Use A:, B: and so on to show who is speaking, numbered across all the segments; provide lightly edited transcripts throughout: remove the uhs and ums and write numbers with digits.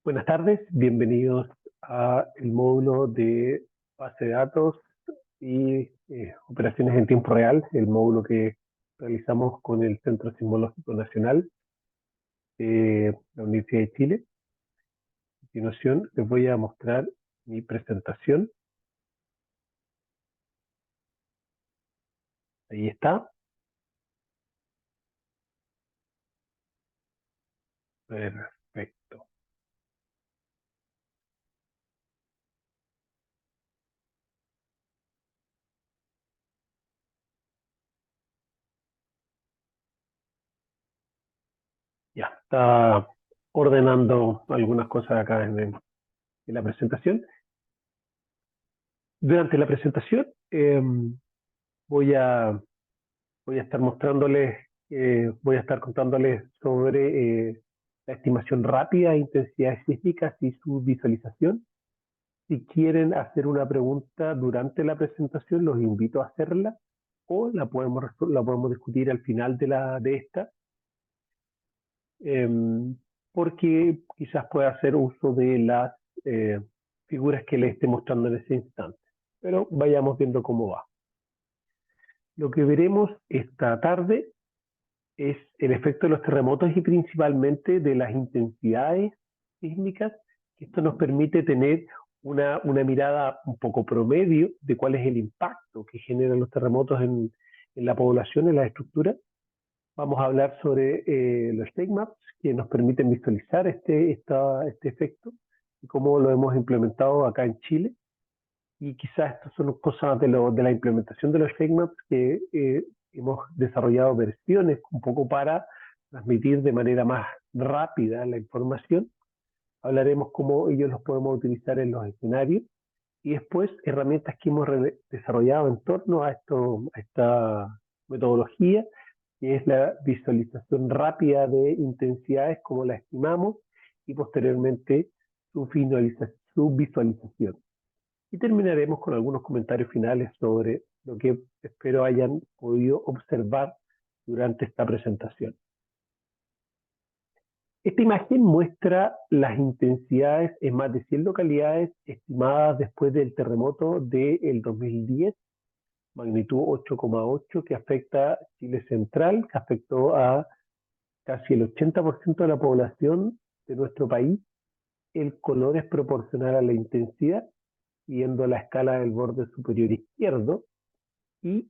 A: Buenas tardes, bienvenidos a el módulo de base de datos y operaciones en tiempo real, el módulo que realizamos con el Centro Sismológico Nacional de la Universidad de Chile. A continuación les voy a mostrar mi presentación. Ahí está. Perfecto. Ya, está ordenando algunas cosas acá en la presentación. Durante la presentación voy a estar mostrándoles, voy a estar contándoles sobre la estimación rápida de intensidades sísmicas y su visualización. Si quieren hacer una pregunta durante la presentación, los invito a hacerla o la podemos discutir al final de esta, porque quizás pueda hacer uso de las eh, figuras que les esté mostrando en ese instante. Pero vayamos viendo cómo va. Lo que veremos esta tarde es el efecto de los terremotos y principalmente de las intensidades sísmicas. Esto nos permite tener una mirada un poco promedio de cuál es el impacto que generan los terremotos en la población, en la estructura. Vamos a hablar sobre los shake maps que nos permiten visualizar este efecto y cómo lo hemos implementado acá en Chile. Y quizás estas son cosas de la implementación de los shake maps que hemos desarrollado versiones un poco para transmitir de manera más rápida la información. Hablaremos cómo ellos los podemos utilizar en los escenarios y después herramientas que hemos desarrollado en torno a esta metodología, que es la visualización rápida de intensidades, como la estimamos, y posteriormente su visualización. Y terminaremos con algunos comentarios finales sobre lo que espero hayan podido observar durante esta presentación. Esta imagen muestra las intensidades en más de 100 localidades estimadas después del terremoto del 2010, magnitud 8,8, que afecta a Chile Central, que afectó a casi el 80% de la población de nuestro país. El color es proporcional a la intensidad, siguiendo la escala del borde superior izquierdo, y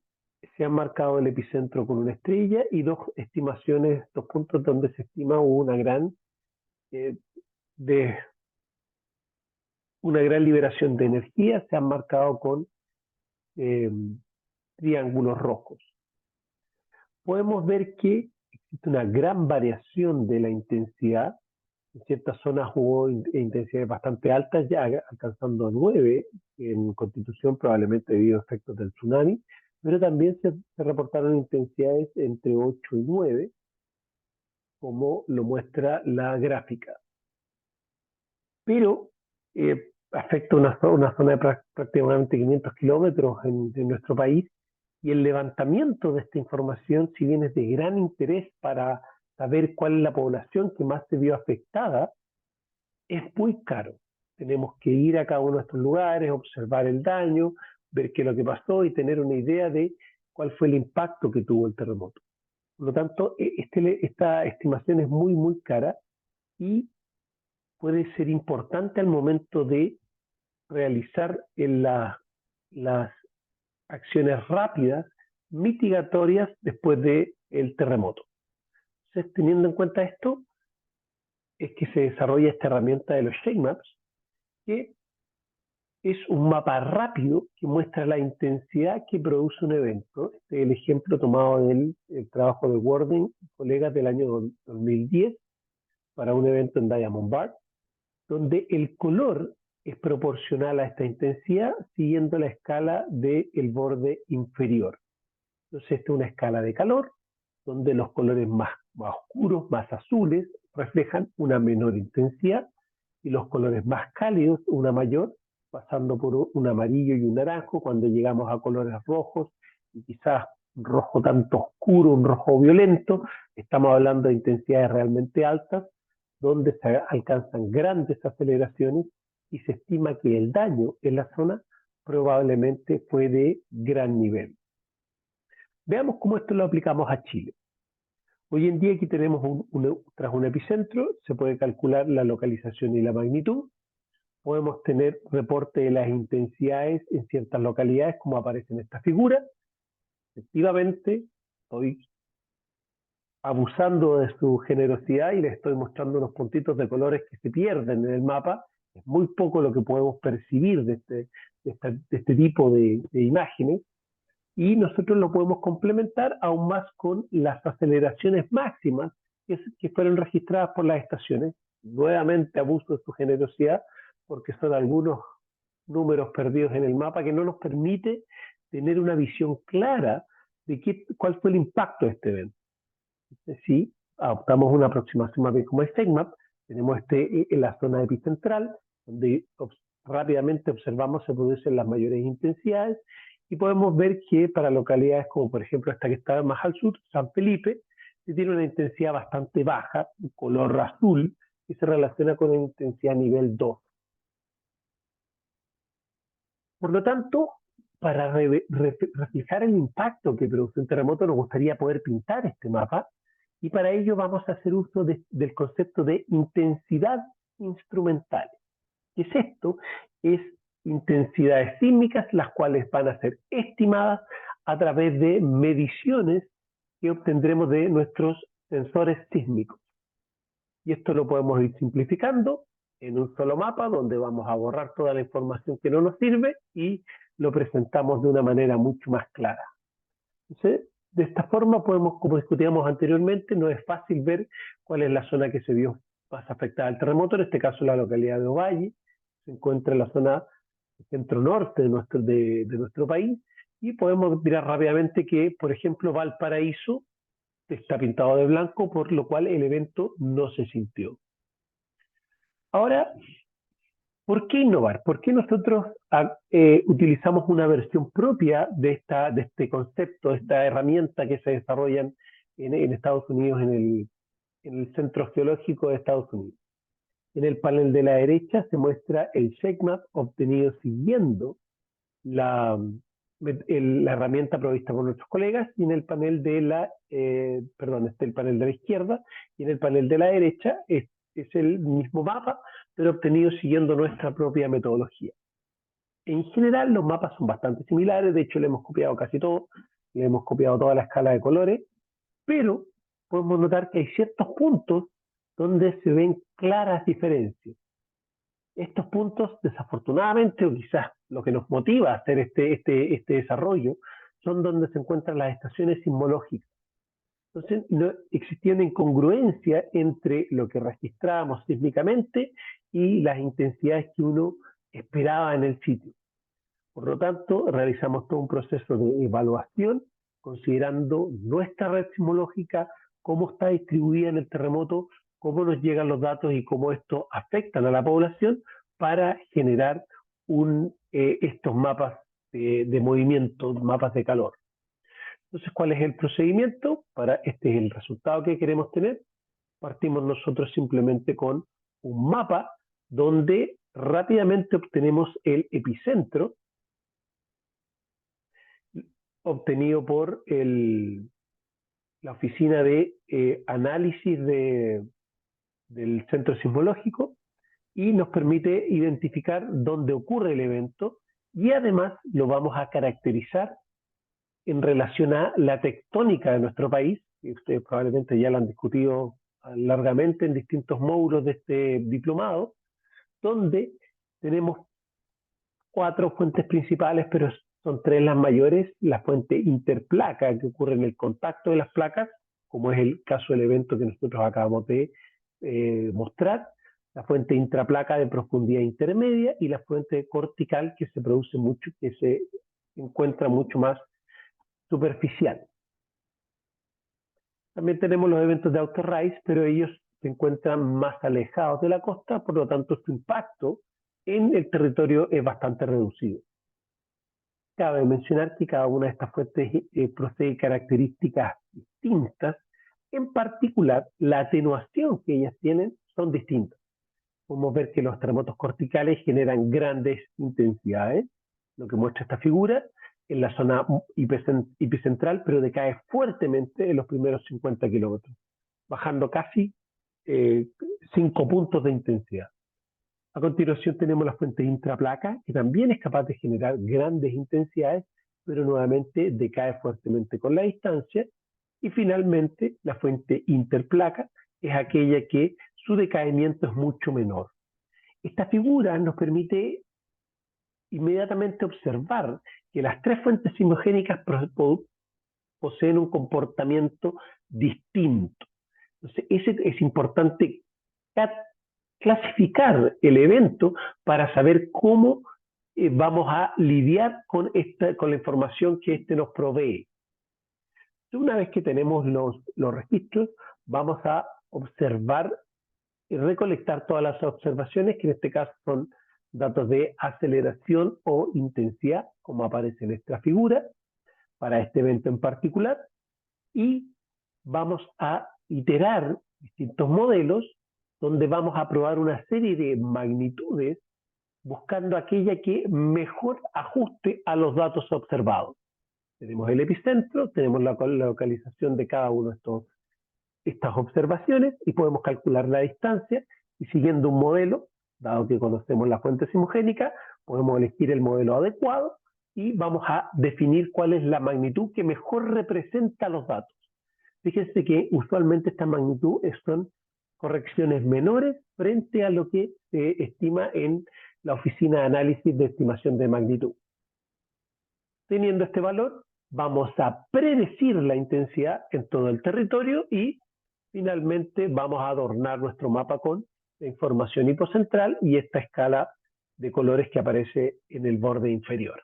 A: se ha marcado el epicentro con una estrella y dos estimaciones, dos puntos donde se estima eh, de, una gran liberación de energía, se han marcado con eh, triángulos rojos. Podemos ver que existe una gran variación de la intensidad. En ciertas zonas hubo intensidades bastante altas, ya alcanzando 9 en Constitución, probablemente debido a efectos del tsunami, pero también se reportaron intensidades entre 8 y 9, como lo muestra la gráfica. Pero afecta una zona de prácticamente 500 kilómetros en nuestro país, y el levantamiento de esta información, si bien es de gran interés para saber cuál es la población que más se vio afectada, es muy caro. Tenemos que ir a cada uno de estos lugares, observar el daño, ver qué es lo que pasó y tener una idea de cuál fue el impacto que tuvo el terremoto. Por lo tanto, esta estimación es muy, muy cara y puede ser importante al momento de realizar las acciones rápidas, mitigatorias después del terremoto. Entonces, teniendo en cuenta esto, es que se desarrolla esta herramienta de los shake maps, que es un mapa rápido que muestra la intensidad que produce un evento. Este es el ejemplo tomado del trabajo de Worden y colegas del año 2010 para un evento en Diamond Bar, donde el color es proporcional a esta intensidad siguiendo la escala del borde inferior. Entonces, esta es una escala de calor donde los colores más oscuros, más azules, reflejan una menor intensidad y los colores más cálidos, una mayor, pasando por un amarillo y un naranjo. Cuando llegamos a colores rojos y quizás un rojo tanto oscuro, un rojo violento, estamos hablando de intensidades realmente altas, donde se alcanzan grandes aceleraciones y se estima que el daño en la zona probablemente fue de gran nivel. Veamos cómo esto lo aplicamos a Chile. Hoy en día aquí tenemos tras un epicentro, se puede calcular la localización y la magnitud. Podemos tener reporte de las intensidades en ciertas localidades, como aparece en esta figura. Efectivamente, estoy abusando de su generosidad y les estoy mostrando unos puntitos de colores que se pierden en el mapa. Es muy poco lo que podemos percibir de este tipo de imágenes, y nosotros lo podemos complementar aún más con las aceleraciones máximas que fueron registradas por las estaciones. Nuevamente abuso de su generosidad, porque son algunos números perdidos en el mapa que no nos permite tener una visión clara de cuál fue el impacto de este evento. Si adoptamos una aproximación más bien como el SECMAP, tenemos en la zona epicentral, donde rápidamente observamos se producen las mayores intensidades, y podemos ver que para localidades como por ejemplo esta que está más al sur, San Felipe, que tiene una intensidad bastante baja, color azul, y se relaciona con la intensidad nivel 2. Por lo tanto, para reflejar el impacto que produce un terremoto, nos gustaría poder pintar este mapa, y para ello vamos a hacer uso del concepto de intensidad instrumental. ¿Qué es esto? Es intensidades sísmicas, las cuales van a ser estimadas a través de mediciones que obtendremos de nuestros sensores sísmicos. Y esto lo podemos ir simplificando en un solo mapa, donde vamos a borrar toda la información que no nos sirve y lo presentamos de una manera mucho más clara. Entonces, de esta forma podemos, como discutíamos anteriormente, no es fácil ver cuál es la zona que se vio más afectada al terremoto. En este caso, la localidad de Ovalle se encuentra en la zona centro-norte de nuestro país, y podemos mirar rápidamente que, por ejemplo, Valparaíso está pintado de blanco, por lo cual el evento no se sintió. Ahora, ¿por qué innovar? ¿Por qué nosotros utilizamos una versión propia de este concepto, de esta herramienta que se desarrolla en Estados Unidos, en el Centro Geológico de Estados Unidos? En el panel de la derecha se muestra el SECMAP obtenido siguiendo la herramienta provista por nuestros colegas, y en el panel de el panel de la izquierda, y en el panel de la derecha es el mismo mapa, pero obtenido siguiendo nuestra propia metodología. En general, los mapas son bastante similares, de hecho le hemos copiado casi todo, le hemos copiado toda la escala de colores, pero podemos notar que hay ciertos puntos donde se ven claras diferencias. Estos puntos, desafortunadamente, o quizás lo que nos motiva a hacer este desarrollo, son donde se encuentran las estaciones sismológicas. Entonces, no, existía una incongruencia entre lo que registrábamos sísmicamente y las intensidades que uno esperaba en el sitio. Por lo tanto, realizamos todo un proceso de evaluación, considerando nuestra red sismológica, cómo está distribuida en el terremoto, cómo nos llegan los datos y cómo esto afecta a la población, para generar estos mapas de movimiento, mapas de calor. Entonces, ¿cuál es el procedimiento? Este es el resultado que queremos tener. Partimos nosotros simplemente con un mapa donde rápidamente obtenemos el epicentro, obtenido por la oficina de análisis del centro sismológico, y nos permite identificar dónde ocurre el evento, y además lo vamos a caracterizar en relación a la tectónica de nuestro país, que ustedes probablemente ya la han discutido largamente en distintos módulos de este diplomado, donde tenemos 4 fuentes principales, pero son 3 las mayores: la fuente interplaca, que ocurre en el contacto de las placas, como es el caso del evento que nosotros acabamos de mostrar; la fuente intraplaca de profundidad intermedia; y la fuente cortical, que se produce mucho, que se encuentra mucho más superficial. También tenemos los eventos de auto-rise, pero ellos se encuentran más alejados de la costa, por lo tanto su impacto en el territorio es bastante reducido. Cabe mencionar que cada una de estas fuentes posee características distintas. En particular, la atenuación que ellas tienen son distintas. Podemos ver que los terremotos corticales generan grandes intensidades, lo que muestra esta figura, en la zona epicentral, pero decae fuertemente en los primeros 50 kilómetros, bajando casi 5 puntos de intensidad. A continuación tenemos la fuente intraplaca, que también es capaz de generar grandes intensidades, pero nuevamente decae fuertemente con la distancia. Y finalmente la fuente interplaca es aquella que su decaimiento es mucho menor. Esta figura nos permite inmediatamente observar que las tres fuentes sismogénicas poseen un comportamiento distinto. Entonces, es importante clasificar el evento para saber cómo vamos a lidiar con la información que este nos provee. Una vez que tenemos los registros, vamos a observar y recolectar todas las observaciones, que en este caso son datos de aceleración o intensidad, como aparece en esta figura, para este evento en particular, y vamos a iterar distintos modelos donde vamos a probar una serie de magnitudes buscando aquella que mejor ajuste a los datos observados. Tenemos el epicentro, tenemos la localización de cada uno de estas observaciones y podemos calcular la distancia y siguiendo un modelo, dado que conocemos la fuente sismogénica, podemos elegir el modelo adecuado y vamos a definir cuál es la magnitud que mejor representa los datos. Fíjense que usualmente esta magnitud son correcciones menores frente a lo que se estima en la Oficina de Análisis de Estimación de Magnitud. Teniendo este valor, vamos a predecir la intensidad en todo el territorio y finalmente vamos a adornar nuestro mapa con la información hipocentral y esta escala de colores que aparece en el borde inferior.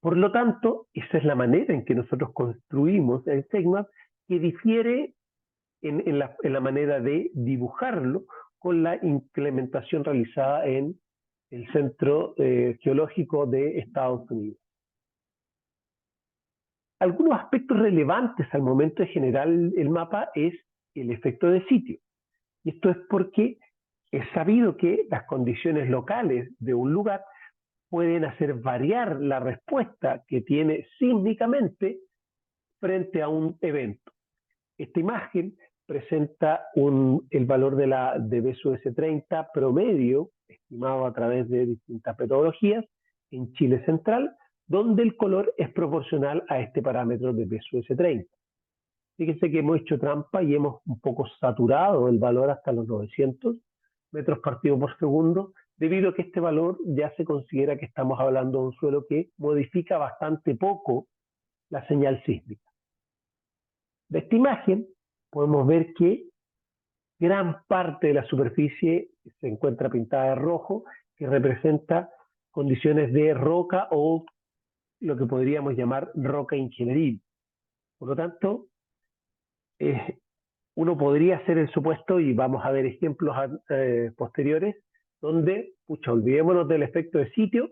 A: Por lo tanto, esa es la manera en que nosotros construimos el SECMAP, que difiere en la manera de dibujarlo con la implementación realizada en el Centro Geológico de Estados Unidos. Algunos aspectos relevantes al momento de generar el mapa es el efecto de sitio. Y esto es porque es sabido que las condiciones locales de un lugar pueden hacer variar la respuesta que tiene sísmicamente frente a un evento. Esta imagen presenta el valor de BSUS-30 promedio, estimado a través de distintas metodologías, en Chile central, donde el color es proporcional a este parámetro de BSUS-30. Fíjense que hemos hecho trampa y hemos un poco saturado el valor hasta los 900 metros partido por segundo, debido a que este valor ya se considera que estamos hablando de un suelo que modifica bastante poco la señal sísmica. De esta imagen podemos ver que gran parte de la superficie se encuentra pintada de rojo, que representa condiciones de roca o lo que podríamos llamar roca ingenieril. Por lo tanto, uno podría hacer el supuesto, y vamos a ver ejemplos posteriores, donde, olvidémonos del efecto de sitio,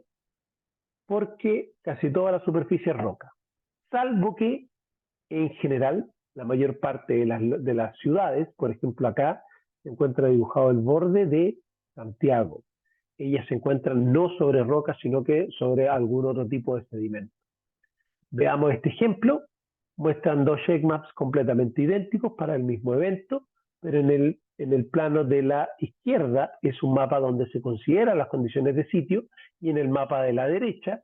A: porque casi toda la superficie es roca. Salvo que, en general, la mayor parte de las ciudades, por ejemplo acá, se encuentra dibujado el borde de Santiago. Ellas se encuentran no sobre roca, sino que sobre algún otro tipo de sedimento. Veamos este ejemplo. Muestran dos shapemaps completamente idénticos para el mismo evento, pero en el plano de la izquierda es un mapa donde se consideran las condiciones de sitio y en el mapa de la derecha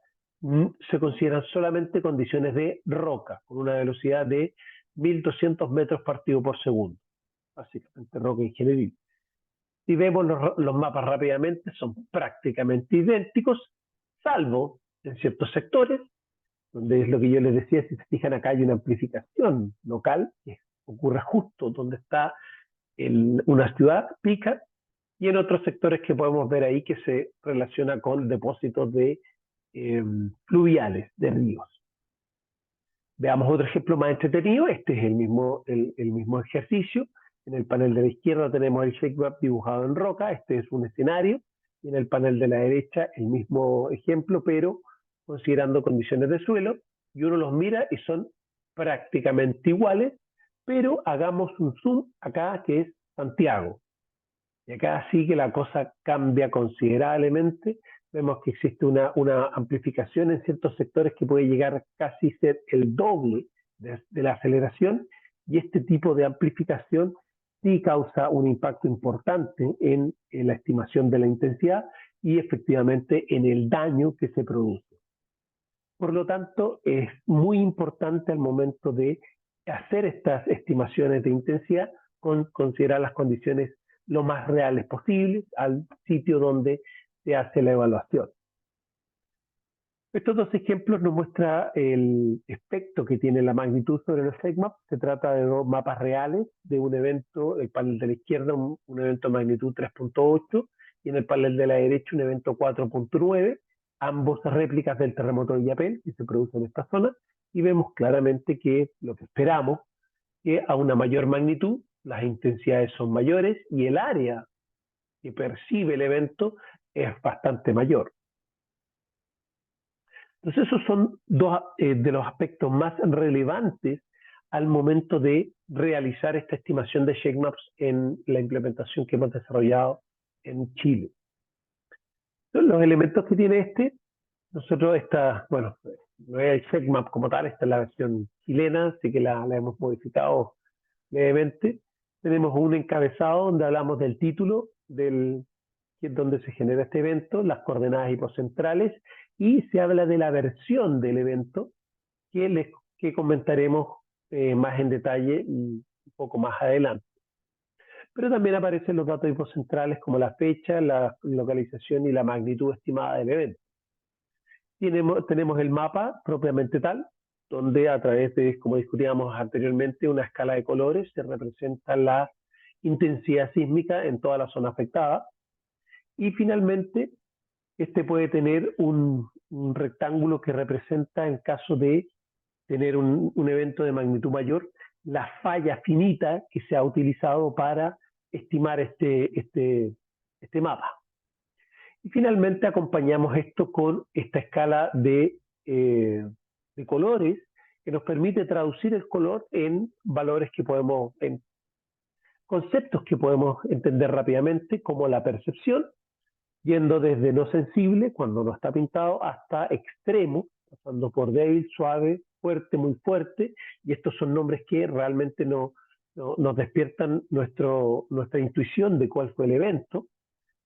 A: se consideran solamente condiciones de roca, con una velocidad de 1200 metros partido por segundo, básicamente roca ingenieril. Si vemos los mapas rápidamente, son prácticamente idénticos, salvo en ciertos sectores, donde es lo que yo les decía, si se fijan acá hay una amplificación local, que ocurre justo donde está una ciudad, Pica, y en otros sectores que podemos ver ahí que se relaciona con depósitos de fluviales, de ríos. Veamos otro ejemplo más entretenido. Este es el mismo ejercicio. En el panel de la izquierda tenemos el shapemap dibujado en roca. Este es un escenario. Y en el panel de la derecha el mismo ejemplo, pero considerando condiciones de suelo. Y uno los mira y son prácticamente iguales, pero hagamos un zoom acá, que es Santiago. Y acá sí que la cosa cambia considerablemente. Vemos que existe una amplificación en ciertos sectores que puede llegar casi a ser el doble de la aceleración, y este tipo de amplificación sí causa un impacto importante en la estimación de la intensidad y efectivamente en el daño que se produce. Por lo tanto, es muy importante al momento de hacer estas estimaciones de intensidad considerar las condiciones lo más reales posibles al sitio donde se hace la evaluación. Estos dos ejemplos nos muestran el efecto que tiene la magnitud sobre los SECMAP. Se trata de dos mapas reales de un evento, el panel de la izquierda un evento de magnitud 3.8 y en el panel de la derecha un evento 4.9, ambos réplicas del terremoto de Illapel que se produce en esta zona, y vemos claramente que lo que esperamos, que a una mayor magnitud las intensidades son mayores y el área que percibe el evento es bastante mayor. Entonces esos son dos de los aspectos más relevantes al momento de realizar esta estimación de ShakeMaps en la implementación que hemos desarrollado en Chile. Entonces, los elementos que tiene nosotros bueno, no es el ShakeMap como tal, esta es la versión chilena, así que la hemos modificado levemente. Tenemos un encabezado donde hablamos del título, que es donde se genera este evento, las coordenadas hipocentrales, y se habla de la versión del evento que comentaremos más en detalle un poco más adelante. Pero también aparecen los datos hipocentrales como la fecha, la localización y la magnitud estimada del evento. Tenemos el mapa propiamente tal, donde a través de, como discutíamos anteriormente, una escala de colores se representa la intensidad sísmica en toda la zona afectada. Y finalmente, este puede tener un rectángulo que representa, en caso de tener un evento de magnitud mayor, la falla finita que se ha utilizado para estimar este mapa. Y finalmente acompañamos esto con esta escala de colores que nos permite traducir el color en valores en conceptos que podemos entender rápidamente, como la percepción, yendo desde no sensible, cuando no está pintado, hasta extremo, pasando por débil, suave, fuerte, muy fuerte, y estos son nombres que realmente nos despiertan nuestra intuición de cuál fue el evento.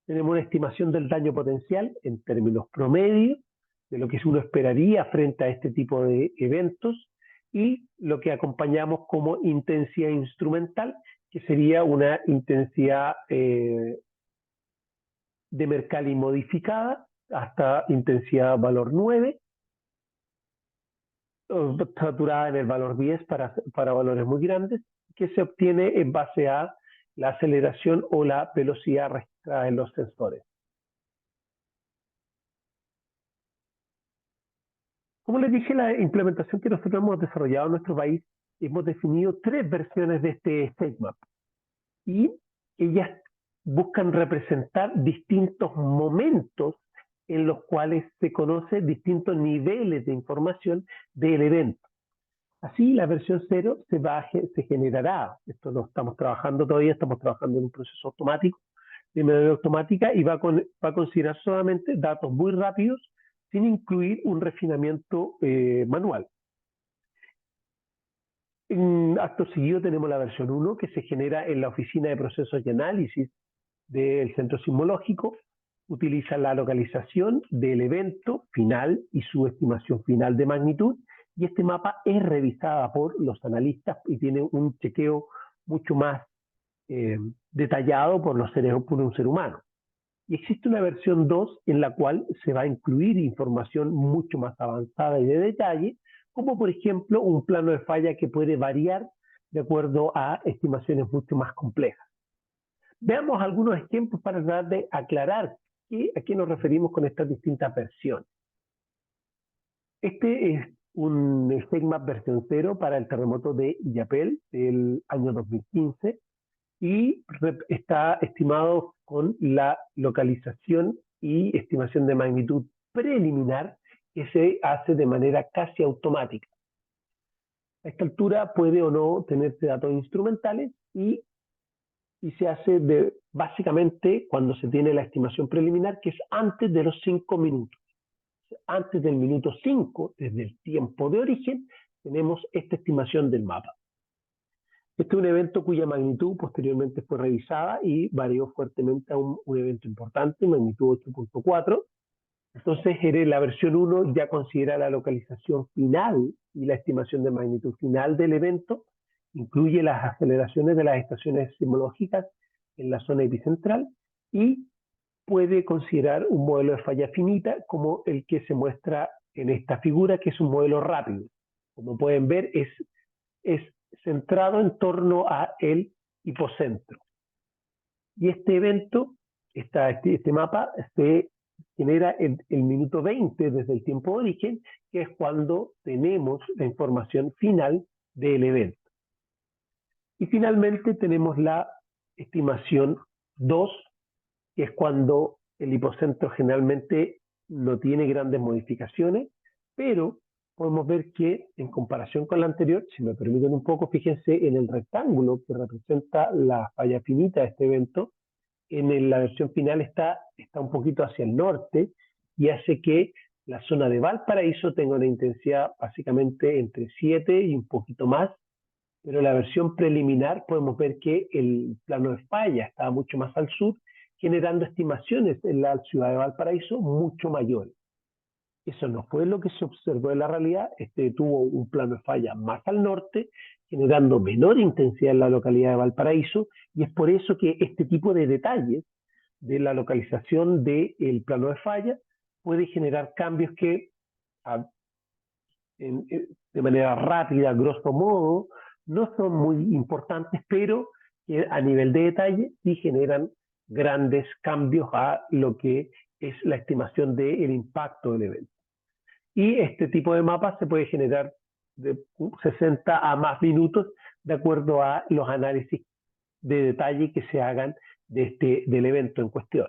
A: Tenemos una estimación del daño potencial en términos promedio, de lo que uno esperaría frente a este tipo de eventos, y lo que acompañamos como intensidad instrumental, que sería una intensidad de Mercalli modificada hasta intensidad valor 9, saturada en el valor 10 para valores muy grandes, que se obtiene en base a la aceleración o la velocidad registrada en los sensores. Como les dije, la implementación que nosotros hemos desarrollado en nuestro país, hemos definido 3 versiones de este StateMap, y ellas buscan representar distintos momentos en los cuales se conocen distintos niveles de información del evento. Así, la versión 0 se generará, esto no estamos trabajando todavía, estamos trabajando en un proceso automático, de manera automática, y va a considerar solamente datos muy rápidos, sin incluir un refinamiento manual. En acto seguido tenemos la versión 1, que se genera en la oficina de procesos y análisis del centro sismológico. Utiliza la localización del evento final y su estimación final de magnitud, y este mapa es revisada por los analistas y tiene un chequeo mucho más detallado por un ser humano. Y existe una versión 2 en la cual se va a incluir información mucho más avanzada y de detalle, como por ejemplo un plano de falla que puede variar de acuerdo a estimaciones mucho más complejas. Veamos algunos ejemplos para tratar de aclarar a qué nos referimos con estas distintas versiones. Este es un StateMap versión 0 para el terremoto de Illapel del año 2015 y está estimado con la localización y estimación de magnitud preliminar que se hace de manera casi automática. A esta altura puede o no tenerse datos instrumentales, y y se hace básicamente cuando se tiene la estimación preliminar, que es antes de los 5 minutos. Antes del minuto 5, desde el tiempo de origen, tenemos esta estimación del mapa. Este es un evento cuya magnitud posteriormente fue revisada y varió fuertemente a un evento importante, magnitud 8.4. Entonces, la versión 1 ya considera la localización final y la estimación de magnitud final del evento, incluye las aceleraciones de las estaciones sismológicas en la zona epicentral y puede considerar un modelo de falla finita como el que se muestra en esta figura, que es un modelo rápido. Como pueden ver, es centrado en torno a el hipocentro. Y este evento, este mapa, se genera en el minuto 20 desde el tiempo de origen, que es cuando tenemos la información final del evento. Y finalmente tenemos la estimación 2, que es cuando el hipocentro generalmente no tiene grandes modificaciones, pero podemos ver que en comparación con la anterior, si me permiten un poco, fíjense en el rectángulo que representa la falla finita de este evento, la versión final está un poquito hacia el norte y hace que la zona de Valparaíso tenga una intensidad básicamente entre 7 y un poquito más, pero la versión preliminar podemos ver que el plano de falla está mucho más al sur, generando estimaciones en la ciudad de Valparaíso mucho mayores. Eso no fue lo que se observó en la realidad. Tuvo un plano de falla más al norte, generando menor intensidad en la localidad de Valparaíso, y es por eso que este tipo de detalles de la localización del plano de falla puede generar cambios que de manera rápida, grosso modo, no son muy importantes, pero que a nivel de detalle sí generan grandes cambios a lo que es la estimación del impacto del evento. Y este tipo de mapas se puede generar de 60 a más minutos de acuerdo a los análisis de detalle que se hagan del evento en cuestión.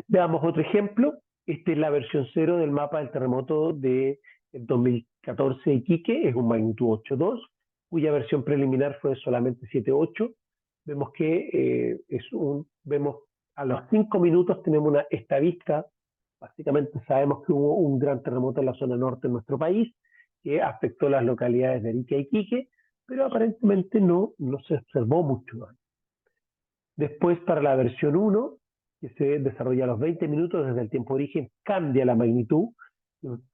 A: Veamos otro ejemplo. Esta es la versión 0 del mapa del terremoto de 2014 de Iquique, es un magnitud 8.2, cuya versión preliminar fue solamente 7.8. Vemos que vemos a los 5 minutos tenemos esta vista. Básicamente sabemos que hubo un gran terremoto en la zona norte de nuestro país, que afectó las localidades de Arica y Iquique, pero aparentemente no se observó mucho daño. Después, para la versión 1, que se desarrolla a los 20 minutos desde el tiempo de origen, cambia la magnitud.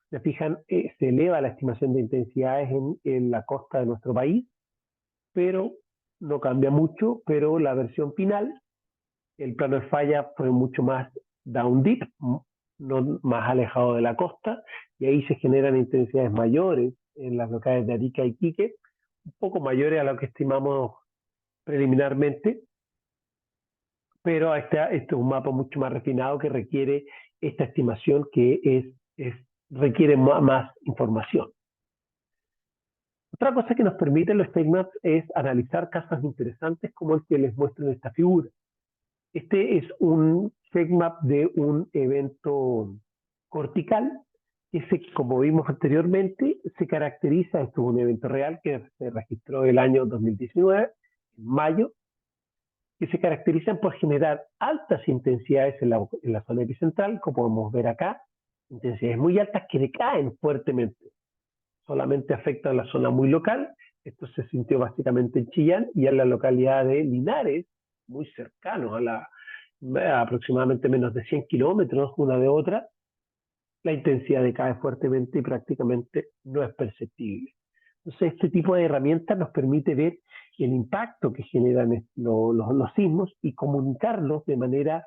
A: Se fijan, se eleva la estimación de intensidades en la costa de nuestro país, pero no cambia mucho. Pero la versión final, el plano de falla fue mucho más down deep, no más alejado de la costa, y ahí se generan intensidades mayores en las localidades de Arica y Iquique, un poco mayores a lo que estimamos preliminarmente, pero este es un mapa mucho más refinado que requiere esta estimación que requiere más información. Otra cosa que nos permiten los StateMaps es analizar casos interesantes como el que les muestro en esta figura. Este es un StateMap de un evento cortical que, como vimos anteriormente, se caracteriza, esto es un evento real que se registró el año 2019, en mayo, que se caracterizan por generar altas intensidades en la zona epicentral, como podemos ver acá, intensidades muy altas que decaen fuertemente. Solamente afectan la zona muy local. Esto se sintió básicamente en Chillán y en la localidad de Linares, muy cercano a aproximadamente menos de 100 kilómetros una de otra. La intensidad decae fuertemente y prácticamente no es perceptible. Entonces, este tipo de herramientas nos permite ver el impacto que generan los sismos y comunicarlos de manera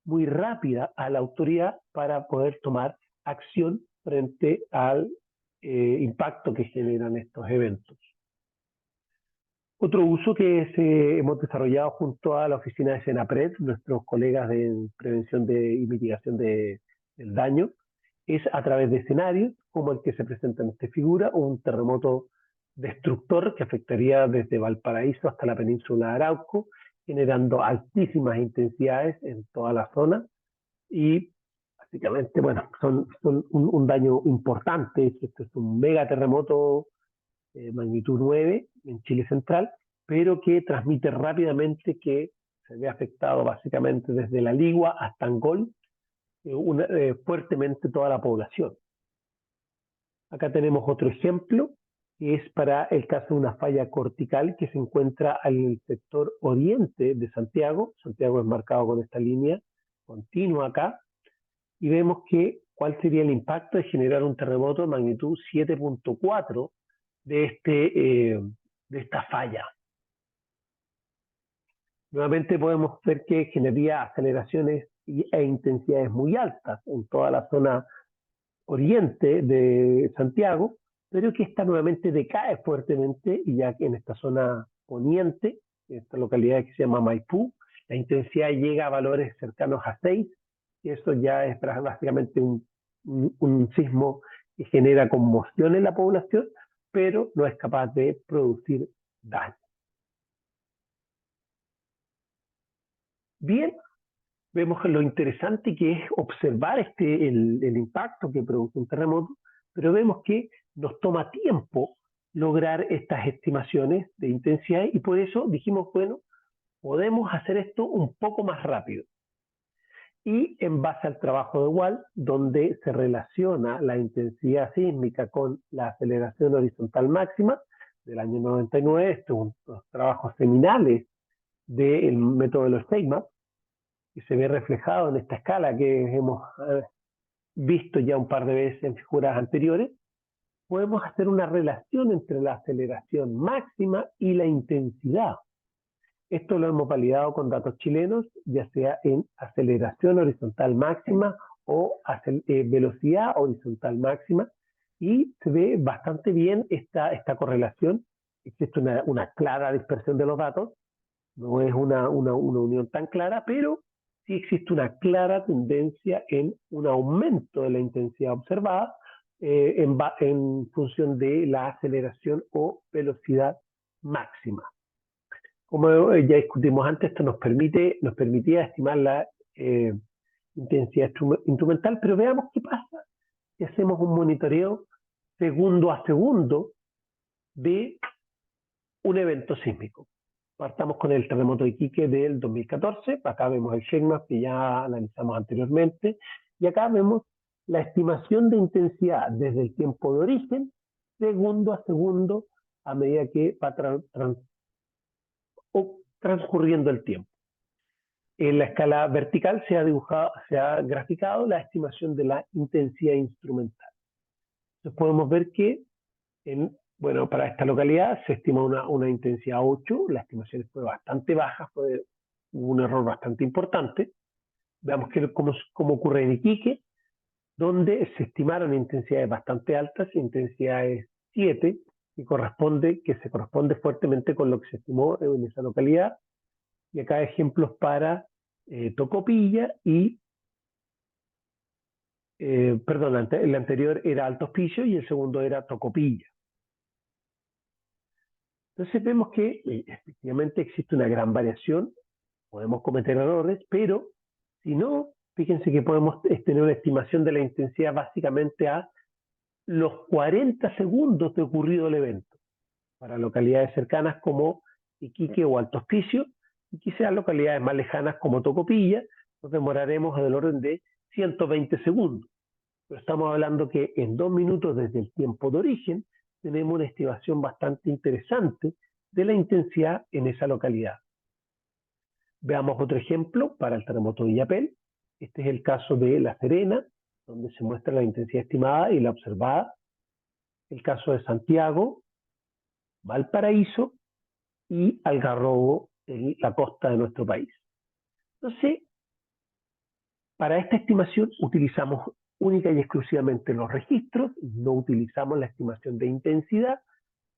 A: muy rápida a la autoridad para poder tomar acción frente al impacto que generan estos eventos. Otro uso que hemos desarrollado junto a la oficina de Senapred, nuestros colegas de prevención y mitigación del daño, es a través de escenarios como el que se presenta en esta figura, un terremoto destructor que afectaría desde Valparaíso hasta la península de Arauco, generando altísimas intensidades en toda la zona y básicamente, bueno, son un daño importante. Este es un mega terremoto magnitud 9 en Chile central pero que transmite rápidamente que se ve afectado básicamente desde La Ligua hasta Angol, fuertemente toda la población. Acá tenemos otro ejemplo, que es para el caso de una falla cortical que se encuentra al sector oriente de Santiago. Santiago es marcado con esta línea continua acá, y vemos que cuál sería el impacto de generar un terremoto de magnitud 7.4 de esta falla. Nuevamente podemos ver que generaría aceleraciones e intensidades muy altas en toda la zona oriente de Santiago, pero que esta nuevamente decae fuertemente, y ya que en esta zona poniente, en esta localidad que se llama Maipú, la intensidad llega a valores cercanos a 6, y eso ya es básicamente un sismo que genera conmoción en la población, pero no es capaz de producir daño. Bien, vemos lo interesante que es observar el impacto que produce un terremoto, pero vemos que nos toma tiempo lograr estas estimaciones de intensidad, y por eso dijimos, bueno, podemos hacer esto un poco más rápido. Y en base al trabajo de Wald, donde se relaciona la intensidad sísmica con la aceleración horizontal máxima del año 99, estos son los trabajos seminales del método de los SEIMAP, que se ve reflejado en esta escala que hemos visto ya un par de veces en figuras anteriores, podemos hacer una relación entre la aceleración máxima y la intensidad. Esto lo hemos validado con datos chilenos, ya sea en aceleración horizontal máxima o velocidad horizontal máxima, y se ve bastante bien esta correlación. Existe una clara dispersión de los datos, no es una unión tan clara, pero sí existe una clara tendencia en un aumento de la intensidad observada en función de la aceleración o velocidad máxima. Como ya discutimos antes, esto nos permitía estimar la intensidad instrumental, pero veamos qué pasa si hacemos un monitoreo segundo a segundo de un evento sísmico. Partamos con el terremoto de Iquique del 2014, acá vemos el SHAKEMAP que ya analizamos anteriormente, y acá vemos la estimación de intensidad desde el tiempo de origen, segundo a segundo, a medida que va transcurriendo el tiempo. En la escala vertical se ha graficado la estimación de la intensidad instrumental. Entonces podemos ver que para esta localidad se estima una intensidad 8, la estimación fue bastante baja, fue un error bastante importante. Veamos cómo ocurre en Iquique, donde se estimaron intensidades bastante altas, intensidades 7, que se corresponde fuertemente con lo que se estimó en esa localidad. Y acá ejemplos para Tocopilla y, perdón, el anterior era Alto Hospicio y el segundo era Tocopilla. Entonces vemos que efectivamente existe una gran variación, podemos cometer errores, pero si no, fíjense que podemos tener una estimación de la intensidad básicamente a los 40 segundos de ocurrido el evento, para localidades cercanas como Iquique o Alto Hospicio, y quizás localidades más lejanas como Tocopilla, nos demoraremos del orden de 120 segundos. Pero estamos hablando que en 2 minutos desde el tiempo de origen tenemos una estimación bastante interesante de la intensidad en esa localidad. Veamos otro ejemplo para el terremoto de Illapel. Este es el caso de La Serena, donde se muestra la intensidad estimada y la observada. El caso de Santiago, Valparaíso y Algarrobo, en la costa de nuestro país. Entonces, para esta estimación utilizamos única y exclusivamente los registros, no utilizamos la estimación de intensidad,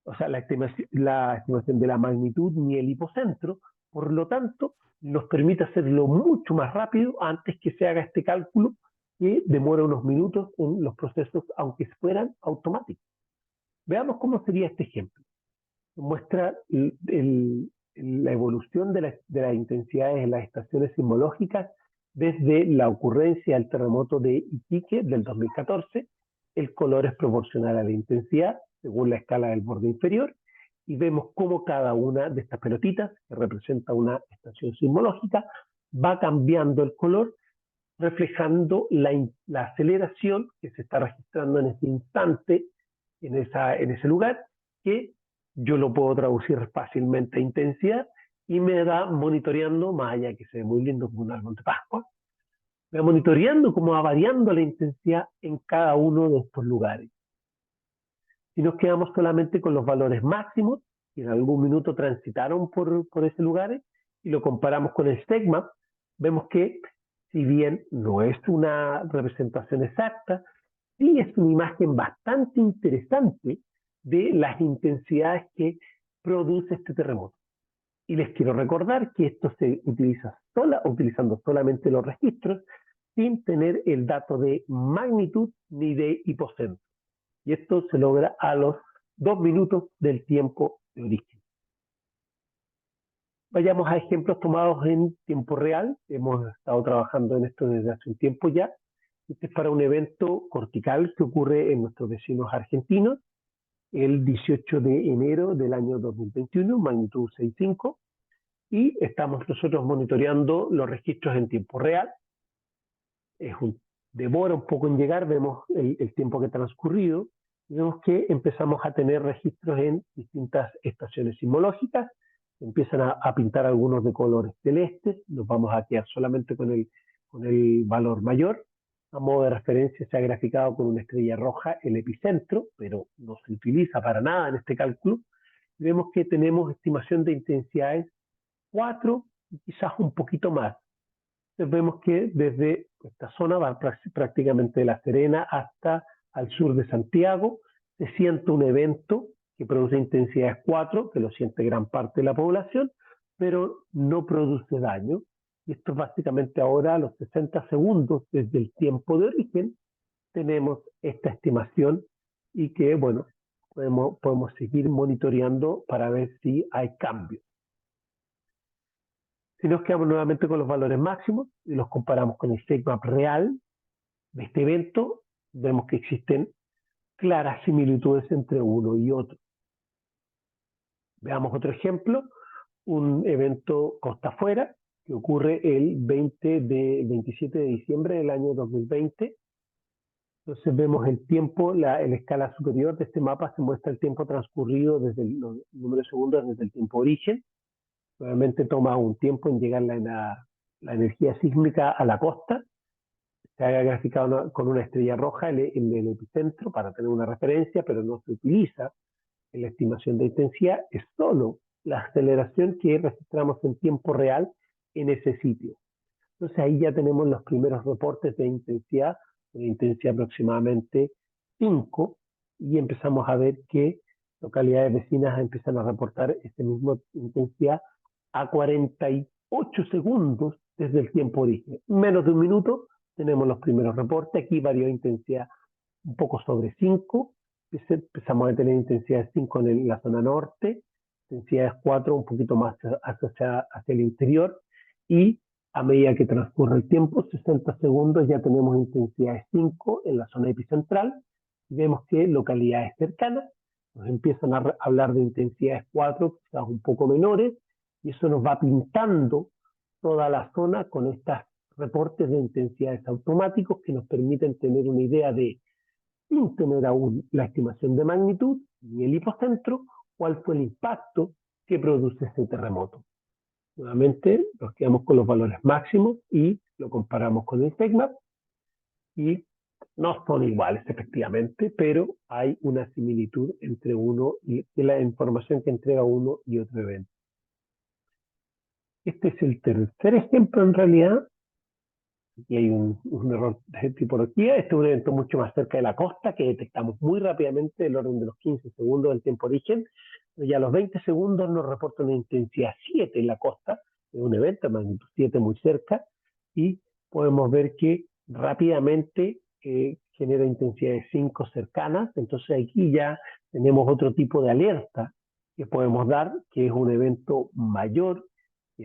A: o sea, la estimación de la magnitud ni el hipocentro. Por lo tanto, nos permite hacerlo mucho más rápido antes que se haga este cálculo, que demora unos minutos en los procesos, aunque fueran automáticos. Veamos cómo sería este ejemplo. Muestra la evolución de las intensidades en las estaciones sismológicas desde la ocurrencia del terremoto de Iquique del 2014. El color es proporcional a la intensidad según la escala del borde inferior, y vemos cómo cada una de estas pelotitas, que representa una estación sismológica, va cambiando el color, reflejando la aceleración que se está registrando en ese instante, en ese lugar, que yo lo puedo traducir fácilmente a intensidad y me da monitoreando, más allá que se ve muy lindo como un árbol de Pascua, me va monitoreando cómo va variando la intensidad en cada uno de estos lugares. Si nos quedamos solamente con los valores máximos, que en algún minuto transitaron por ese lugar, y lo comparamos con el SECMAP, vemos que si bien no es una representación exacta, sí es una imagen bastante interesante de las intensidades que produce este terremoto. Y les quiero recordar que esto se utiliza utilizando solamente los registros, sin tener el dato de magnitud ni de hipocentro. Y esto se logra a los 2 minutos del tiempo de origen. Vayamos a ejemplos tomados en tiempo real. Hemos estado trabajando en esto desde hace un tiempo ya. Este es para un evento cortical que ocurre en nuestros vecinos argentinos el 18 de enero del año 2021, magnitud 6.5, y estamos nosotros monitoreando los registros en tiempo real. Demora un poco en llegar, vemos el tiempo que ha transcurrido, y vemos que empezamos a tener registros en distintas estaciones sismológicas, empiezan a pintar algunos de colores celestes, nos vamos a quedar solamente con el valor mayor. A modo de referencia se ha graficado con una estrella roja el epicentro, pero no se utiliza para nada en este cálculo. Y vemos que tenemos estimación de intensidades 4 y quizás un poquito más. Entonces vemos que desde esta zona va prácticamente de La Serena hasta al sur de Santiago, se siente un evento que produce intensidades 4, que lo siente gran parte de la población, pero no produce daño. Y esto es básicamente ahora a los 60 segundos desde el tiempo de origen, tenemos esta estimación y que, bueno, podemos seguir monitoreando para ver si hay cambios. Si nos quedamos nuevamente con los valores máximos y los comparamos con el SECMAP real de este evento, vemos que existen claras similitudes entre uno y otro. Veamos otro ejemplo, un evento costa afuera que ocurre el 27 de diciembre del año 2020. Entonces vemos el tiempo, en la escala superior de este mapa se muestra el tiempo transcurrido desde el número de segundos desde el tiempo origen. Nuevamente toma un tiempo en llegar la energía sísmica a la costa. Se ha graficado con una estrella roja en el epicentro para tener una referencia, pero no se utiliza en la estimación de intensidad. Es solo la aceleración que registramos en tiempo real en ese sitio. Entonces ahí ya tenemos los primeros reportes de intensidad, una intensidad aproximadamente 5, y empezamos a ver que localidades vecinas empiezan a reportar esta misma intensidad a 48 segundos desde el tiempo origen. Menos de un minuto tenemos los primeros reportes. Aquí varió intensidad un poco sobre 5. Empezamos a tener intensidad 5 en la zona norte, intensidades 4 un poquito más hacia el interior, y a medida que transcurre el tiempo, 60 segundos, ya tenemos intensidades 5 en la zona epicentral, y vemos que localidades cercanas nos empiezan a hablar de intensidades 4, quizás un poco menores, y eso nos va pintando toda la zona con estos reportes de intensidades automáticos que nos permiten tener una idea de, sin tener aún la estimación de magnitud ni el hipocentro, cuál fue el impacto que produce ese terremoto. Nuevamente nos quedamos con los valores máximos y lo comparamos con el SECMAP, y no son iguales efectivamente, pero hay una similitud entre uno y la información que entrega uno y otro evento. Este es el tercer ejemplo en realidad. Aquí hay un error de tipología. Este es un evento mucho más cerca de la costa que detectamos muy rápidamente, del orden de los 15 segundos del tiempo origen. Ya a los 20 segundos nos reporta una intensidad 7 en la costa, es un evento de magnitud 7 muy cerca, y podemos ver que rápidamente genera intensidades 5 cercanas. Entonces aquí ya tenemos otro tipo de alerta que podemos dar, que es un evento mayor,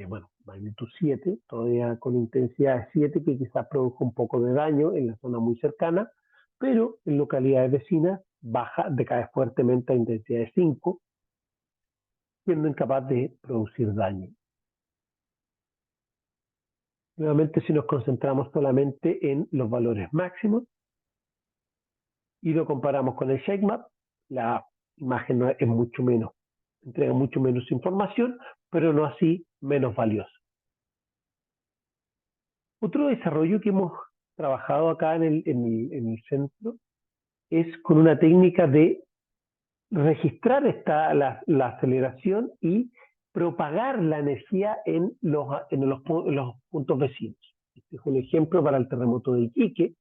A: bueno, magnitud 7, todavía con intensidad 7, que quizás produjo un poco de daño en la zona muy cercana, pero en localidades vecinas decae fuertemente a intensidad de 5. siendo incapaz de producir daño. Nuevamente, si nos concentramos solamente en los valores máximos y lo comparamos con el ShakeMap, la imagen es mucho menos, entrega mucho menos información, pero no así menos valiosa. Otro desarrollo que hemos trabajado acá en el centro es con una técnica de registrar la aceleración y propagar la energía en los puntos vecinos. Este es un ejemplo para el terremoto de Iquique,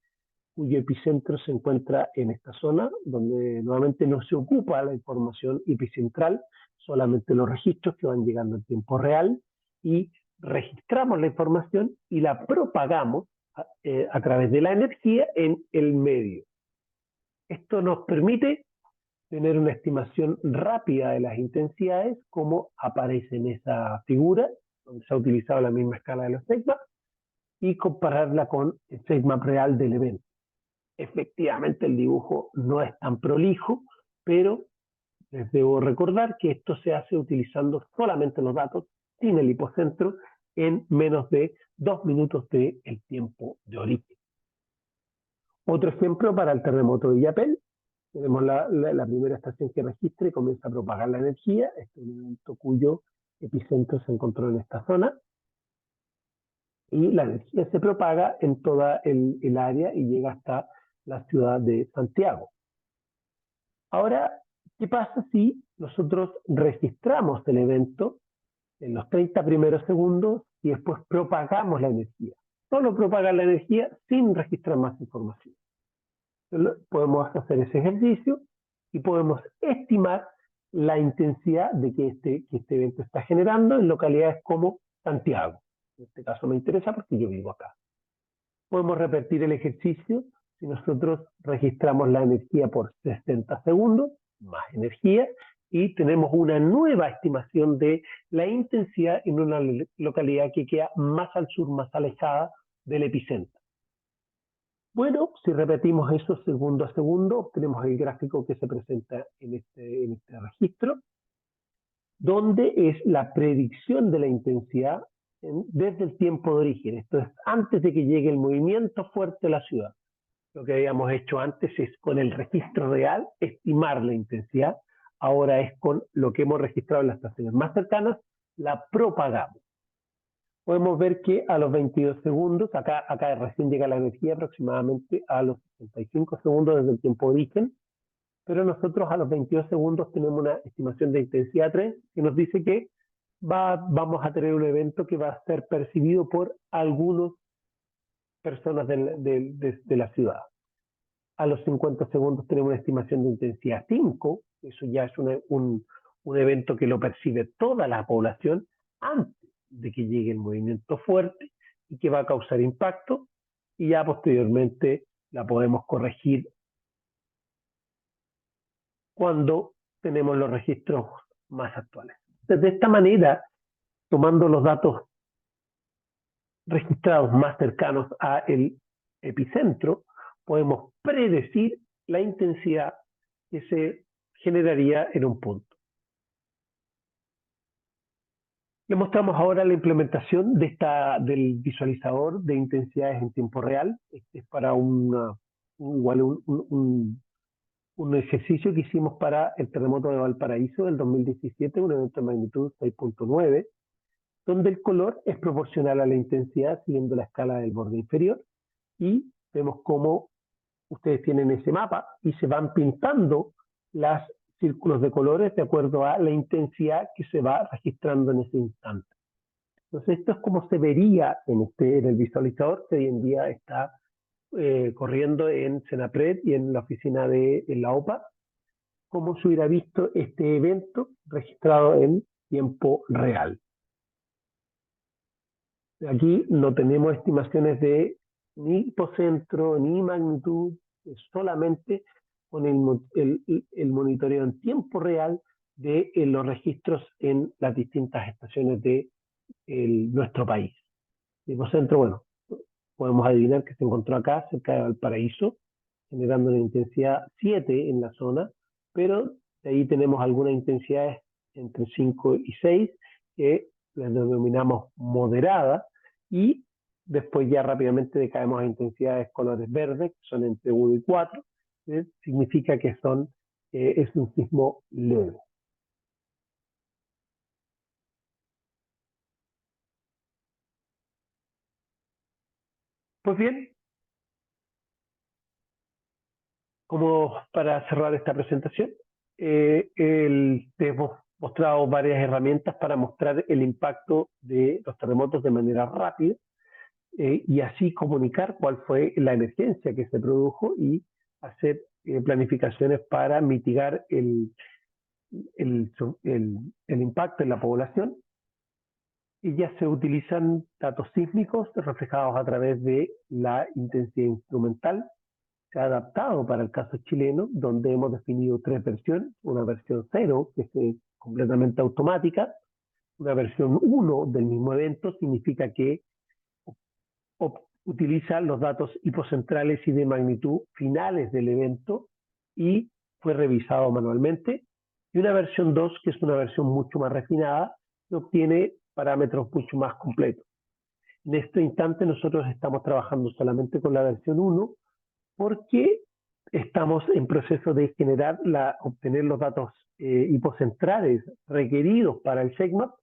A: cuyo epicentro se encuentra en esta zona, donde nuevamente no se ocupa la información epicentral, solamente los registros que van llegando en tiempo real, y registramos la información y la propagamos a través de la energía en el medio. Esto nos permite tener una estimación rápida de las intensidades, como aparece en esa figura, donde se ha utilizado la misma escala de los ShakeMap, y compararla con el ShakeMap real del evento. Efectivamente, el dibujo no es tan prolijo, pero les debo recordar que esto se hace utilizando solamente los datos sin el hipocentro en menos de 2 minutos del tiempo de origen. Otro ejemplo para el terremoto de Illapel. Tenemos la primera estación que registra y comienza a propagar la energía. Este es un evento cuyo epicentro se encontró en esta zona. Y la energía se propaga en toda el área y llega hasta la ciudad de Santiago. Ahora, ¿qué pasa si nosotros registramos el evento en los 30 primeros segundos y después propagamos la energía? Solo propagar la energía sin registrar más información. Podemos hacer ese ejercicio y podemos estimar la intensidad de que este evento está generando en localidades como Santiago. En este caso me interesa porque yo vivo acá. Podemos repetir el ejercicio si nosotros registramos la energía por 60 segundos, más energía, y tenemos una nueva estimación de la intensidad en una localidad que queda más al sur, más alejada del epicentro. Bueno, si repetimos eso segundo a segundo, obtenemos el gráfico que se presenta en este registro, donde es la predicción de la intensidad desde el tiempo de origen. Esto es antes de que llegue el movimiento fuerte a la ciudad. Lo que habíamos hecho antes es con el registro real estimar la intensidad. Ahora es con lo que hemos registrado en las estaciones más cercanas, la propagamos. Podemos ver que a los 22 segundos, acá recién llega la energía aproximadamente a los 65 segundos desde el tiempo de origen, pero nosotros a los 22 segundos tenemos una estimación de intensidad 3 que nos dice que vamos a tener un evento que va a ser percibido por algunas personas de la ciudad. A los 50 segundos tenemos una estimación de intensidad 5, eso ya es un evento que lo percibe toda la población antes de que llegue el movimiento fuerte y que va a causar impacto, y ya posteriormente la podemos corregir cuando tenemos los registros más actuales. Entonces, de esta manera, tomando los datos registrados más cercanos al epicentro, podemos predecir la intensidad que se generaría en un punto. Le mostramos ahora la implementación del visualizador de intensidades en tiempo real. Este es para un ejercicio que hicimos para el terremoto de Valparaíso del 2017, un evento de magnitud 6.9, donde el color es proporcional a la intensidad siguiendo la escala del borde inferior, y vemos cómo ustedes tienen ese mapa y se van pintando los círculos de colores de acuerdo a la intensidad que se va registrando en ese instante. Entonces esto es como se vería en el visualizador que hoy en día está corriendo en Senapred y en la oficina de la OPA, como se hubiera visto este evento registrado en tiempo real. Aquí no tenemos estimaciones de ni hipocentro ni magnitud, solamente con el monitoreo en tiempo real de los registros en las distintas estaciones de nuestro país. El hipocentro, bueno, podemos adivinar que se encontró acá, cerca de Valparaíso, generando una intensidad 7 en la zona, pero de ahí tenemos algunas intensidades entre 5 y 6, que las denominamos moderadas, y después ya rápidamente decaemos a intensidades colores verdes, que son entre 1 y 4, significa que es un sismo leve. Pues bien, como para cerrar esta presentación, te hemos mostrado varias herramientas para mostrar el impacto de los terremotos de manera rápida, y así comunicar cuál fue la emergencia que se produjo y hacer planificaciones para mitigar el, el impacto en la población. Y ya se utilizan datos sísmicos reflejados a través de la intensidad instrumental. Se ha adaptado para el caso chileno, donde hemos definido 3 versiones: una versión 0, que es completamente automática; una versión 1 del mismo evento, significa que utiliza los datos hipocentrales y de magnitud finales del evento y fue revisado manualmente; y una versión 2, que es una versión mucho más refinada, que obtiene parámetros mucho más completos. En este instante nosotros estamos trabajando solamente con la versión 1, porque estamos en proceso de obtener los datos hipocentrales requeridos para el SHAKEMAP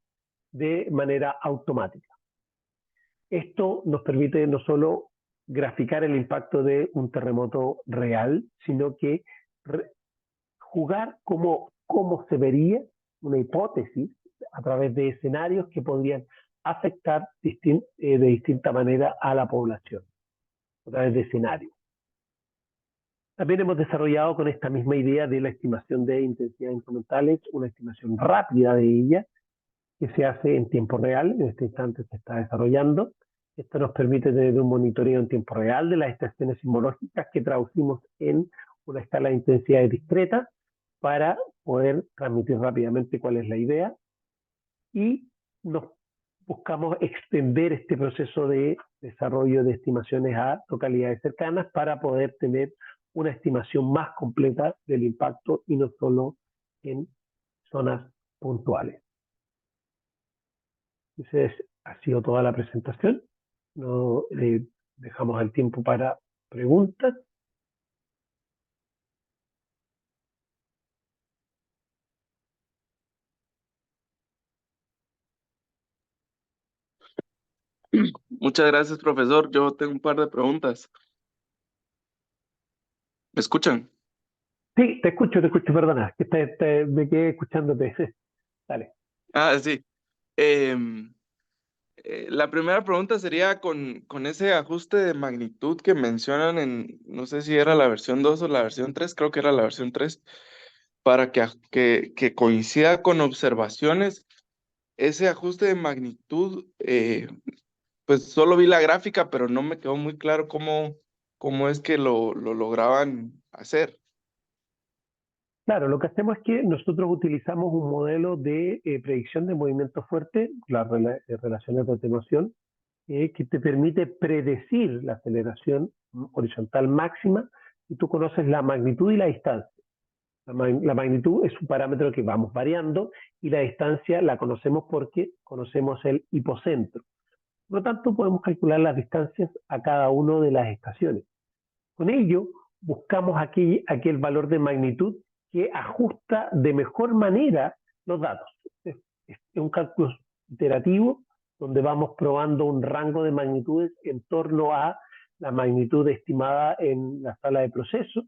A: de manera automática. Esto nos permite no solo graficar el impacto de un terremoto real, sino que jugar cómo se vería una hipótesis a través de escenarios que podrían afectar de distinta manera a la población, a través de escenarios. También hemos desarrollado, con esta misma idea de la estimación de intensidades instrumentales, una estimación rápida de ella, que se hace en tiempo real. En este instante se está desarrollando. Esto nos permite tener un monitoreo en tiempo real de las estaciones sismológicas que traducimos en una escala de intensidades discreta para poder transmitir rápidamente cuál es la idea, y nos buscamos extender este proceso de desarrollo de estimaciones a localidades cercanas para poder tener una estimación más completa del impacto y no solo en zonas puntuales. Esa ha sido toda la presentación. No, dejamos el tiempo para preguntas.
B: Muchas gracias, profesor. Yo tengo un par de preguntas. ¿Me escuchan?
A: Sí, te escucho, perdona, que me quedé escuchándote. Dale.
B: Ah, sí. Em, la primera pregunta sería con ese ajuste de magnitud que mencionan no sé si era la versión 2 o la versión 3, creo que era la versión 3, para que coincida con observaciones. Ese ajuste de magnitud, pues solo vi la gráfica, pero no me quedó muy claro cómo es que lo lograban hacer.
A: Claro, lo que hacemos es que nosotros utilizamos un modelo de predicción de movimiento fuerte, las relaciones de atenuación, que te permite predecir la aceleración horizontal máxima, y tú conoces la magnitud y la distancia. La magnitud es un parámetro que vamos variando, y la distancia la conocemos porque conocemos el hipocentro. Por lo tanto, podemos calcular las distancias a cada una de las estaciones. Con ello, buscamos aquel valor de magnitud que ajusta de mejor manera los datos. Es un cálculo iterativo donde vamos probando un rango de magnitudes en torno a la magnitud estimada en la sala de procesos,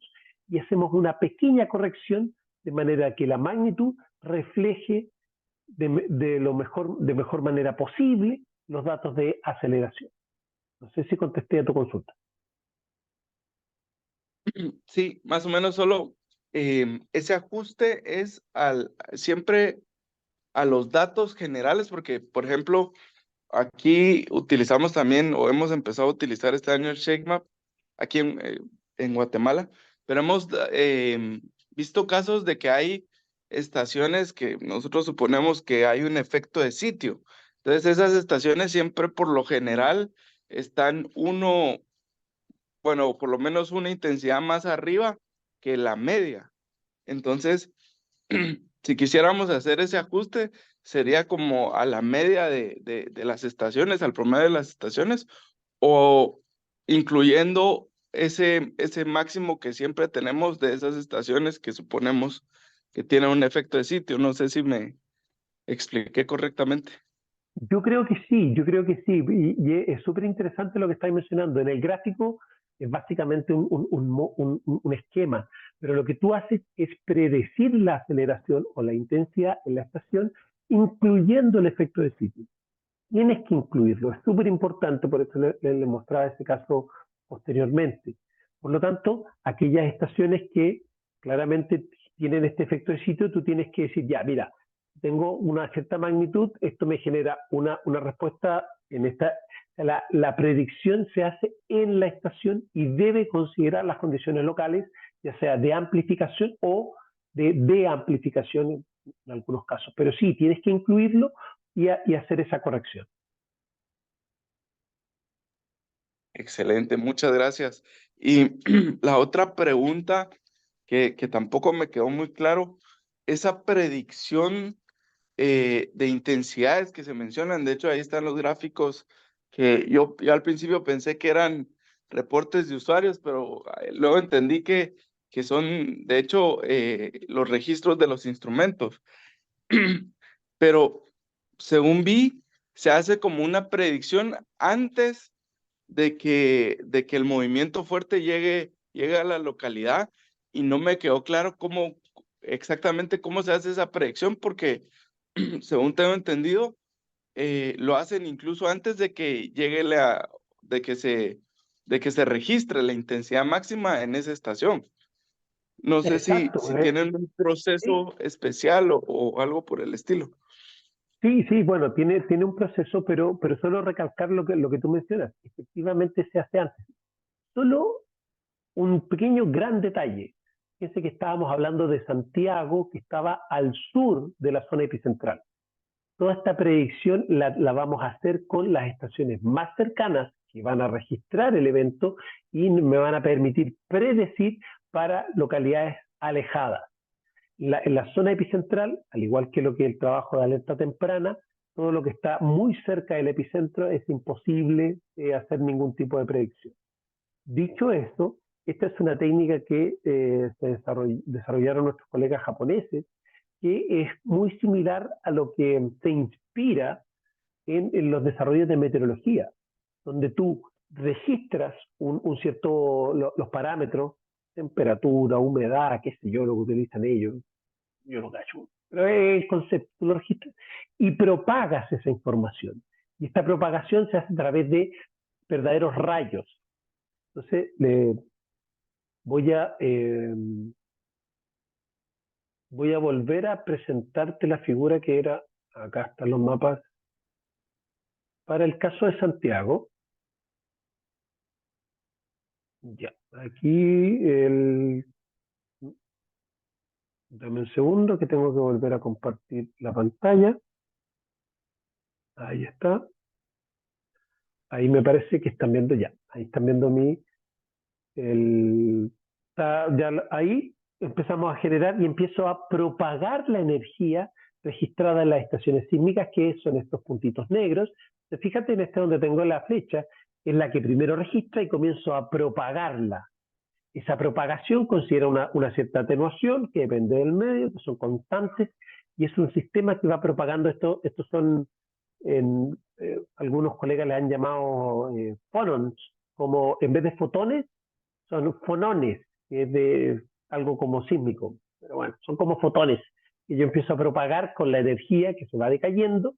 A: y hacemos una pequeña corrección de manera que la magnitud refleje de mejor manera posible los datos de aceleración. No sé si contesté a tu consulta.
B: Sí, más o menos solo ese ajuste es siempre a los datos generales, porque, por ejemplo, aquí utilizamos también, o hemos empezado a utilizar este año el ShakeMap aquí en Guatemala, pero hemos visto casos de que hay estaciones que nosotros suponemos que hay un efecto de sitio. Entonces, esas estaciones siempre por lo general están bueno, por lo menos una intensidad más arriba que la media. Entonces, si quisiéramos hacer ese ajuste, sería como a la media de las estaciones, al promedio de las estaciones, o incluyendo ese máximo que siempre tenemos de esas estaciones que suponemos que tienen un efecto de sitio. No sé si me expliqué correctamente.
A: Yo creo que sí, yo creo que sí, y es súper interesante lo que estáis mencionando. En el gráfico es básicamente un esquema, pero lo que tú haces es predecir la aceleración o la intensidad en la estación, incluyendo el efecto de sitio. Tienes que incluirlo, es súper importante, por eso le mostraba ese caso posteriormente. Por lo tanto, aquellas estaciones que claramente tienen este efecto de sitio, tú tienes que decir, ya, mira, tengo una cierta magnitud, esto me genera una respuesta en esta. La predicción se hace en la estación y debe considerar las condiciones locales, ya sea de amplificación o de amplificación en algunos casos. Pero sí, tienes que incluirlo y hacer esa corrección.
B: Excelente, muchas gracias. Y la otra pregunta que tampoco me quedó muy claro, esa predicción de intensidades que se mencionan, de hecho ahí están los gráficos que yo al principio pensé que eran reportes de usuarios, pero luego entendí que son de hecho los registros de los instrumentos. Pero según vi, se hace como una predicción antes de que el movimiento fuerte llegue a la localidad, y no me quedó claro exactamente cómo se hace esa predicción, porque según tengo entendido, lo hacen incluso antes de que de que se registre la intensidad máxima en esa estación. No sé si,
A: Exacto.
B: si tienen un
A: Sí,
B: proceso especial o algo por el estilo.
A: sí, sí, bueno, tiene un proceso, pero solo recalcar lo que tú mencionas. Efectivamente se hace antes. Solo un pequeño gran detalle. Fíjense que estábamos hablando de Santiago, que estaba al sur de la zona epicentral. Toda esta predicción la vamos a hacer con las estaciones más cercanas que van a registrar el evento y me van a permitir predecir para localidades alejadas. En la zona epicentral, al igual que lo que el trabajo de alerta temprana, todo lo que está muy cerca del epicentro es imposible hacer ningún tipo de predicción. Dicho esto, esta es una técnica que se desarrollaron nuestros colegas japoneses, que es muy similar a lo que se inspira en los desarrollos de meteorología, donde tú registras los parámetros, temperatura, humedad, qué sé yo, lo que utilizan ellos, yo no cacho, pero es el concepto, tú lo registras y propagas esa información. Y esta propagación se hace a través de verdaderos rayos. Entonces, voy a, eh, voy a volver a presentarte la figura que era, acá están los mapas, para el caso de Santiago. Ya, aquí dame un segundo que tengo que volver a compartir la pantalla. Ahí está. Ahí me parece que están viendo ya. Ahí están viendo ahí empezamos a generar y empiezo a propagar la energía registrada en las estaciones sísmicas, que son estos puntitos negros. Fíjate en este donde tengo la flecha, es la que primero registra y comienzo a propagarla. Esa propagación considera una cierta atenuación que depende del medio, que son constantes, y es un sistema que va propagando esto. Estos son, algunos colegas le han llamado phonons, como en vez de fotones, son fonones, que es de algo como sísmico, pero bueno, son como fotones, que yo empiezo a propagar con la energía que se va decayendo,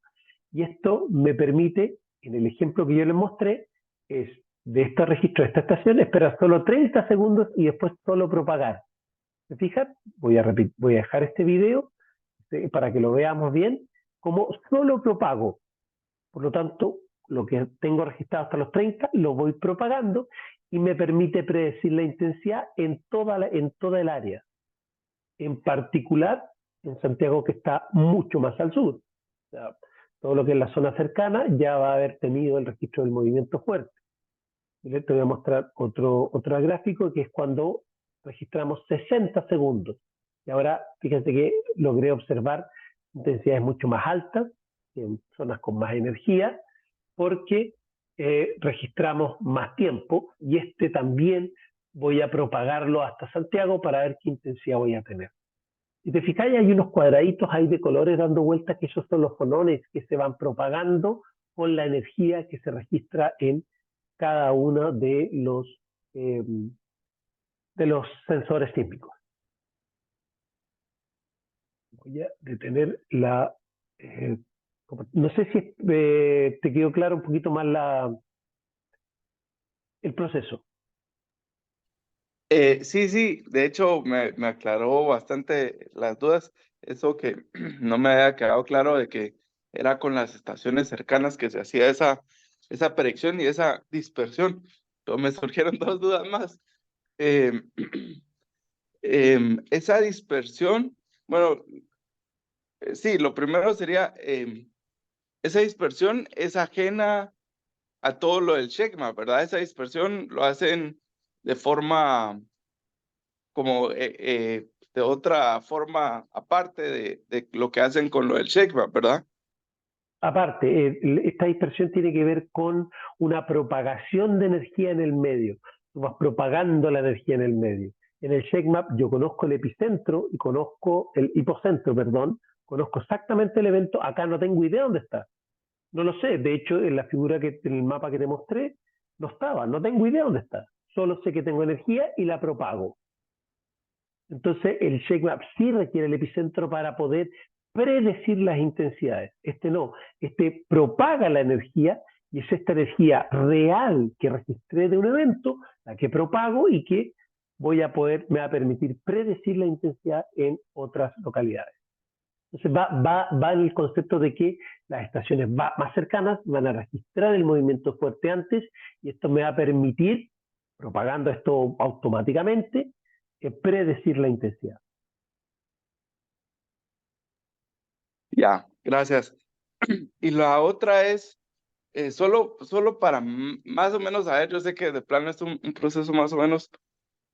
A: y esto me permite, en el ejemplo que yo les mostré, es de este registro de esta estación, esperar solo 30 segundos y después solo propagar. ¿Se fijan? Voy a dejar este video para que lo veamos bien, como solo propago. Por lo tanto, lo que tengo registrado hasta los 30 lo voy propagando y me permite predecir la intensidad en toda el área. En particular, en Santiago, que está mucho más al sur. O sea, todo lo que es la zona cercana ya va a haber tenido el registro del movimiento fuerte. Te voy a mostrar otro gráfico, que es cuando registramos 60 segundos. Y ahora, fíjense que logré observar intensidades mucho más altas, en zonas con más energía, porque registramos más tiempo y este también voy a propagarlo hasta Santiago para ver qué intensidad voy a tener. Si te fijáis, hay unos cuadraditos ahí de colores dando vueltas, que esos son los fonones que se van propagando con la energía que se registra en cada uno eh, de los sensores sísmicos. Voy a detener la... no sé si te quedó claro un poquito más el proceso.
B: Sí, sí, de hecho me aclaró bastante las dudas. Eso que no me había quedado claro de que era con las estaciones cercanas que se hacía esa predicción y esa dispersión. Pero me surgieron dos dudas más. Em, esa dispersión, bueno, sí, lo primero sería, esa dispersión es ajena a todo lo del checkmap, ¿verdad? Esa dispersión lo hacen de forma como de otra forma aparte de lo que hacen con lo del checkmap, ¿verdad?
A: Aparte, esta dispersión tiene que ver con una propagación de energía en el medio. Tú vas propagando la energía en el medio. En el checkmap yo conozco el epicentro y conozco el hipocentro, perdón. Conozco exactamente el evento. Acá no tengo idea dónde está. No lo sé. De hecho, en la figura en el mapa que te mostré, no estaba. No tengo idea dónde está. Solo sé que tengo energía y la propago. Entonces, el checkmap sí requiere el epicentro para poder predecir las intensidades. Este no, este propaga la energía y es esta energía real que registré de un evento, la que propago y que me va a permitir predecir la intensidad en otras localidades. Entonces va en el concepto de que las estaciones más cercanas van a registrar el movimiento fuerte antes y esto me va a permitir, propagando esto automáticamente, predecir la intensidad.
B: Ya, gracias. Y la otra es, solo para más o menos saber, yo sé que de plano es un proceso más o menos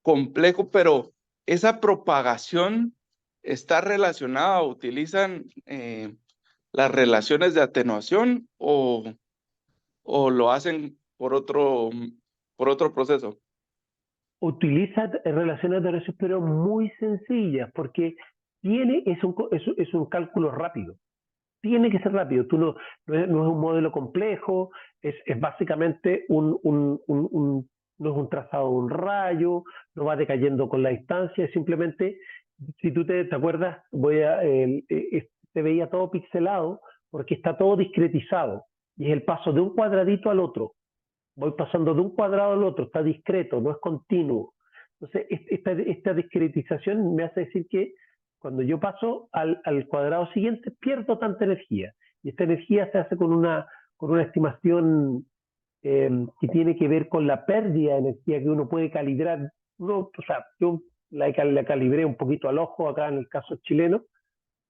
B: complejo, pero esa propagación está relacionada, utilizan las relaciones de atenuación o lo hacen por otro proceso.
A: Utiliza relaciones de recios, pero muy sencillas, porque es un cálculo rápido. Tiene que ser rápido. Tú no es un modelo complejo, es básicamente no es un trazado de un rayo, no va decayendo con la distancia, es simplemente, si tú te acuerdas, se veía todo pixelado porque está todo discretizado y es el paso de un cuadradito al otro. Voy pasando de un cuadrado al otro, está discreto, no es continuo. Entonces, esta discretización me hace decir que cuando yo paso al cuadrado siguiente, pierdo tanta energía. Y esta energía se hace con una estimación que tiene que ver con la pérdida de energía que uno puede calibrar. O sea, yo la calibré un poquito al ojo acá en el caso chileno,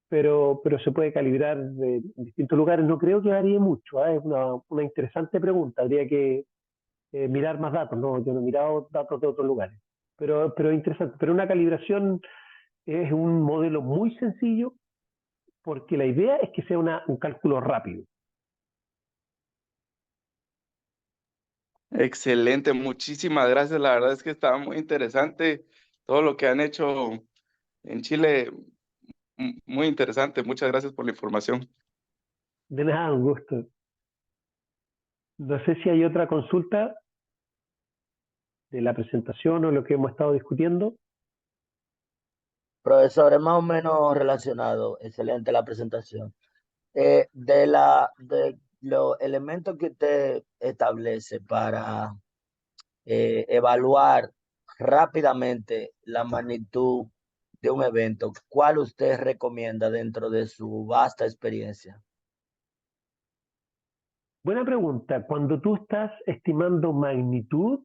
A: pero se puede calibrar en distintos lugares. No creo que varíe mucho. Es una interesante pregunta. Habría que mirar más datos, no, yo no he mirado datos de otros lugares, pero es interesante, pero una calibración es un modelo muy sencillo porque la idea es que sea un cálculo rápido.
B: Excelente, muchísimas gracias. La verdad es que estaba muy interesante todo lo que han hecho en Chile. Muy interesante. Muchas gracias por la información.
A: De nada, un gusto. No sé si hay otra consulta de la presentación o lo que hemos estado discutiendo.
C: Profesor, es más o menos relacionado. Excelente la presentación. De los elementos que usted establece para evaluar rápidamente la magnitud de un evento, ¿cuál usted recomienda dentro de su vasta experiencia?
A: Buena pregunta. Cuando tú estás estimando magnitud,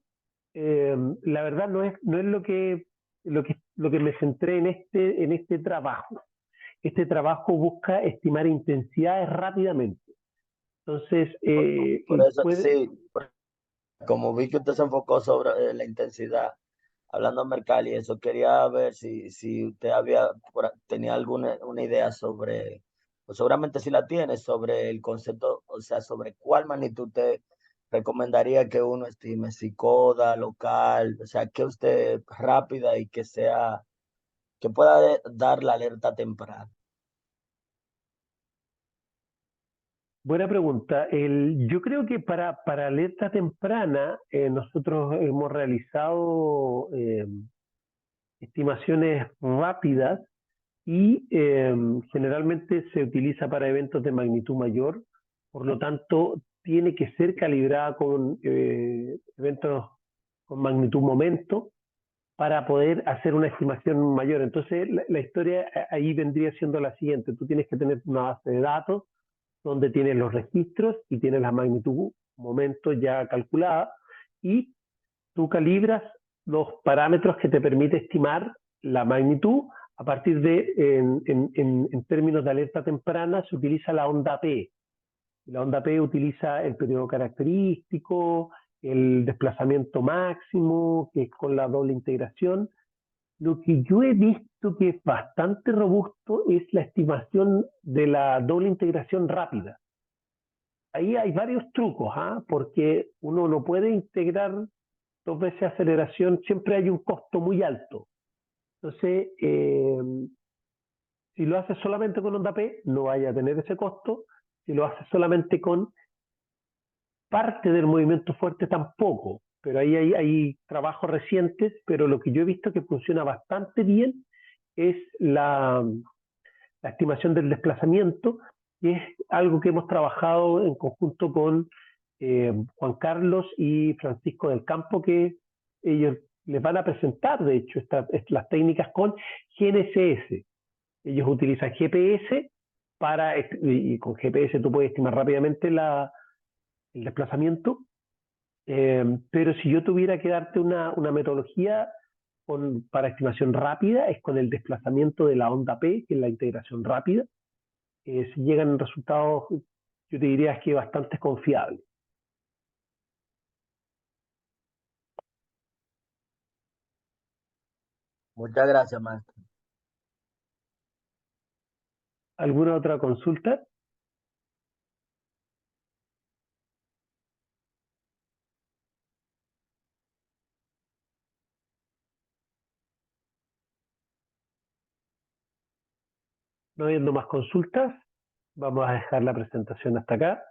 A: la verdad no es lo que me centré en este trabajo. Este trabajo busca estimar intensidades rápidamente. Entonces,
C: Por eso, sí, como vi que usted se enfocó sobre la intensidad, hablando de Mercalli, eso quería ver si usted tenía alguna una idea sobre, o seguramente si la tiene, sobre el concepto, o sea, sobre cuál magnitud usted recomendaría que uno estime, si coda, local, o sea, que usted rápida y que sea, que pueda dar la alerta temprana.
A: Buena pregunta. Yo creo que para alerta temprana, nosotros hemos realizado estimaciones rápidas y generalmente se utiliza para eventos de magnitud mayor, por lo tanto tiene que ser calibrada con eventos con magnitud momento para poder hacer una estimación mayor. Entonces la historia ahí vendría siendo la siguiente: tú tienes que tener una base de datos donde tienes los registros y tienes la magnitud momento ya calculada, y tú calibras los parámetros que te permite estimar la magnitud. A partir de, en términos de alerta temprana, se utiliza la onda P. La onda P utiliza el periodo característico, el desplazamiento máximo, que es con la doble integración. Lo que yo he visto que es bastante robusto es la estimación de la doble integración rápida. Ahí hay varios trucos, ¿ah? Porque uno no puede integrar dos veces aceleración, siempre hay un costo muy alto. Entonces, si lo haces solamente con onda P, no vaya a tener ese costo. Si lo haces solamente con parte del movimiento fuerte, tampoco. Pero ahí hay trabajos recientes, pero lo que yo he visto que funciona bastante bien es la estimación del desplazamiento, que es algo que hemos trabajado en conjunto con Juan Carlos y Francisco del Campo, que ellos les van a presentar, de hecho, las técnicas con GNSS. Ellos utilizan GPS y con GPS tú puedes estimar rápidamente el desplazamiento, pero si yo tuviera que darte una metodología para estimación rápida, es con el desplazamiento de la onda P, que es la integración rápida. Si llegan resultados, yo te diría que bastante confiables.
C: Muchas gracias, maestro.
A: ¿Alguna otra consulta? No habiendo más consultas, vamos a dejar la presentación hasta acá.